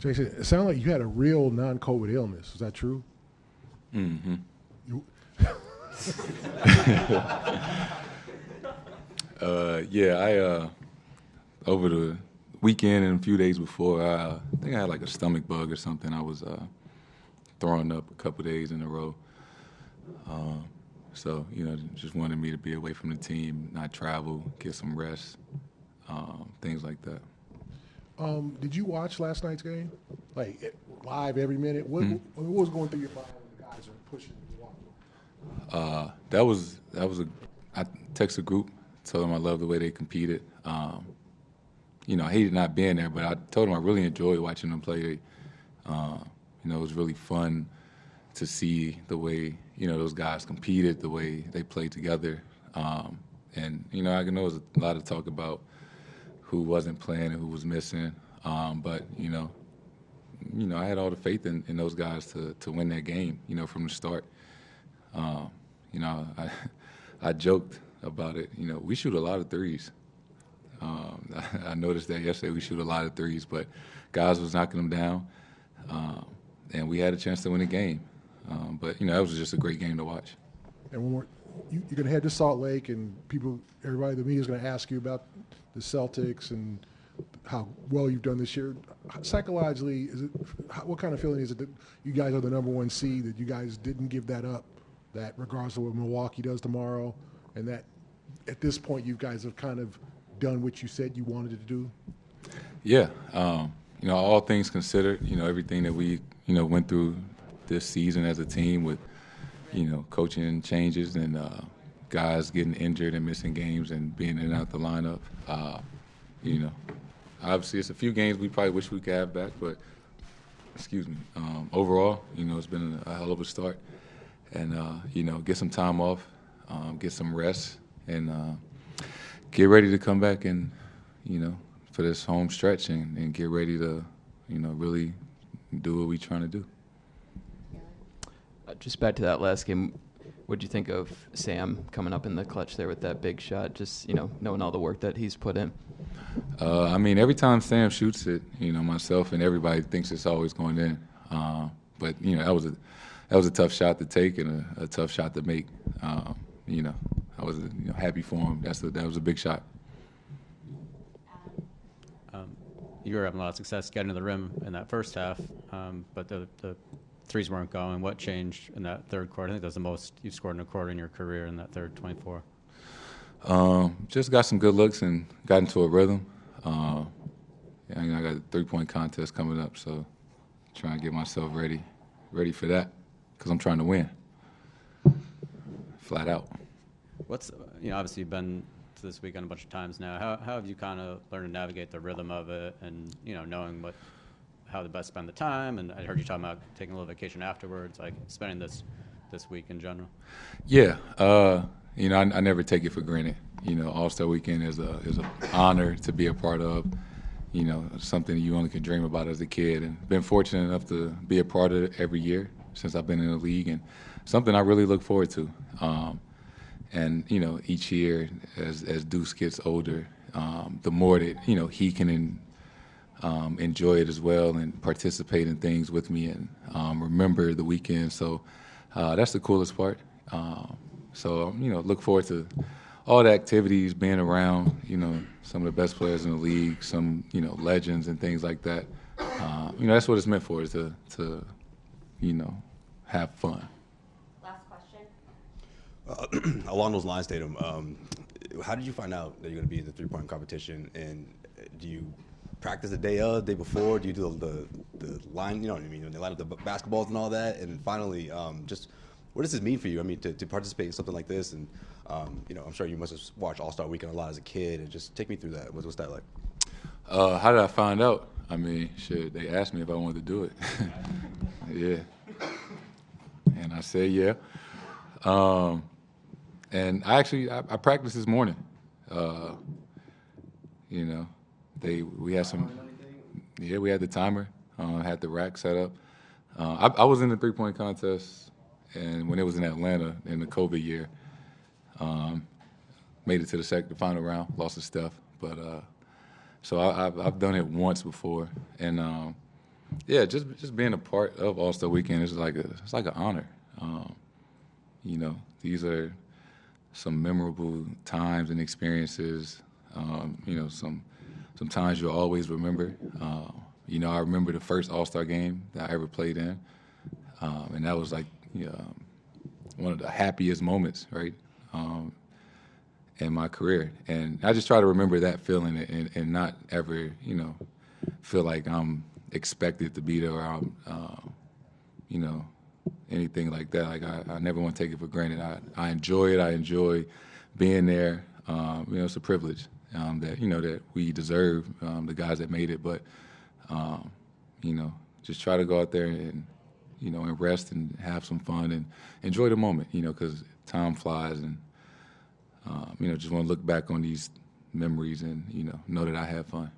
Jason, it sounded like you had a real non-COVID illness. Is that true? Mm-hmm. I over the weekend and a few days before, I think I had like a stomach bug or something. I was throwing up a couple days in a row. So, just wanted me to be away from the team, not travel, get some rest, things like that. Did you watch last night's game? Like live every minute? What was going through your mind when the guys are pushing you off? I texted the group, told them I love the way they competed. I hated not being there, but I told them I really enjoyed watching them play. It was really fun to see the way, those guys competed, the way they played together. I know there was a lot of talk about who wasn't playing and who was missing. But I had all the faith in those guys to win that game, from the start. I joked about it. We shoot a lot of threes. I noticed that yesterday. We shoot a lot of threes, but guys was knocking them down, and we had a chance to win the game. But that was just a great game to watch. And when you're going to head to Salt Lake, and everybody, the media is going to ask you about the Celtics and how well you've done this year. Psychologically, what kind of feeling is it that you guys are the number one seed, that you guys didn't give that up, that regardless of what Milwaukee does tomorrow, and that at this point you guys have kind of done what you said you wanted to do? Yeah. All things considered, everything that we, went through this season as a team with, coaching changes and guys getting injured and missing games and being in and out the lineup. Obviously it's a few games we probably wish we could have back, but overall, it's been a hell of a start. And, get some time off, get some rest, and get ready to come back and, for this home stretch and get ready to, really do what we're trying to do. Just back to that last game, what did you think of Sam coming up in the clutch there with that big shot, just, knowing all the work that he's put in? Every time Sam shoots it, myself and everybody thinks it's always going in. But, that was a tough shot to take and a tough shot to make. I was happy for him. That was a big shot. You were having a lot of success getting to the rim in that first half, but the threes weren't going. What changed in that third quarter? I think that was the most you've scored in a quarter in your career in that third 24. Just got some good looks and got into a rhythm. I got a three-point contest coming up, so trying to get myself ready for that because I'm trying to win, flat out. Obviously you've been to this weekend a bunch of times now. How have you kind of learned to navigate the rhythm of it and, knowing how to best spend the time? And I heard you talking about taking a little vacation afterwards, like spending this week in general. Yeah. I never take it for granted. All-Star Weekend is an honor to be a part of. Something you only can dream about as a kid, and been fortunate enough to be a part of it every year since I've been in the league, and something I really look forward to. And each year as Deuce gets older, the more that he can enjoy it as well and participate in things with me and remember the weekend. So that's the coolest part. So look forward to all the activities, being around, some of the best players in the league, some, legends and things like that. That's what it's meant for, is to have fun. Last question. Along those lines, Tatum, how did you find out that you're going to be in the three-point competition? And do you practice the day before? Do you do the line, when they line up the basketballs and all that? And finally, just what does this mean for you? To participate in something like this, and I'm sure you must have watched All-Star Weekend a lot as a kid, and just take me through that. What's that like? How did I find out? They asked me if I wanted to do it. Yeah. And I said, yeah. And I practiced this morning. We had we had the timer, had the rack set up. I was in the three-point contest, and when it was in Atlanta in the COVID year, made it to the final round, lost to Steph. But so I've done it once before, and Yeah, just being a part of All-Star Weekend is like an honor. You know, these are some memorable times and experiences. You know, some times you'll always remember. You know, I remember the first All-Star game that I ever played in, and that was like one of the happiest moments, right, in my career. And I just try to remember that feeling and not ever, you know, feel like I'm expected to be there or I'm, you know, anything like that. Like I never want to take it for granted. I enjoy it. I enjoy being there. You know, it's a privilege that, you know, that we deserve, the guys that made it. But, you know, just try to go out there and, you know, and rest and have some fun and enjoy the moment, you know, because time flies and, you know, just want to look back on these memories and, you know that I had fun.